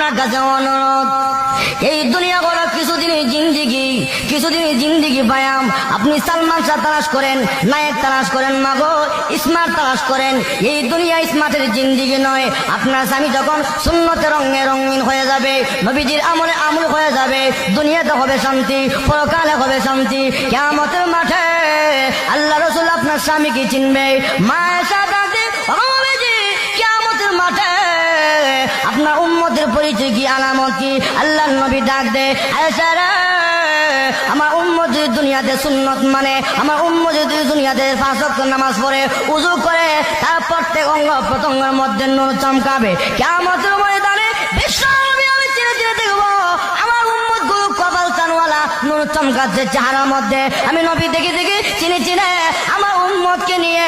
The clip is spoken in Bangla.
আপনার কাছে অনুরোধ, এই দুনিয়া হলো কিছুদিনের জিন্দিগি বায়াম। আপনি সালমান শাহ তালাশ করেন, নায়ক তালাশ করেন, মাগো স্মার্ট তালাশ করেন, এই দুনিয়া স্মার্টের জিন্দিগি নয়। আপনার স্বামী যখন সুন্নতে রঙে রঙিন হয়ে যাবে, নবীজির আমলে আমল হয়ে যাবে, দুনিয়াতে হবে শান্তি, পরকালে হবে শান্তি। কিয়ামতের মাঠে আল্লাহ রাসূল আপনার স্বামীকে চিনবে। মায়ের সাথে কিয়ামতের মাঠে আপনার উম্মতের পরিচয় কি, আলামত কি? আল্লাহর নবী ডাক দে, আয়েশা রে, আমার উম্মত যদি দুনিয়াতে সুন্নত মানে, আমার উম্মত যদি দুনিয়াতে 5 ওয়াক্ত নামাজ পড়ে, ওযু করে, তার প্রত্যেক অঙ্গ প্রত্যঙ্গের মধ্যে নূর চমকাবে। কিয়ামতের ময়দানে বিশ্ব নবী আমি চিনে দেখবো আমার উম্মত গুলো কপাল চানওয়ালা নূর চমকাচ্ছে চেহারার মধ্যে। আমি নবী দেখে চিনে আমার উম্মতকে নিয়ে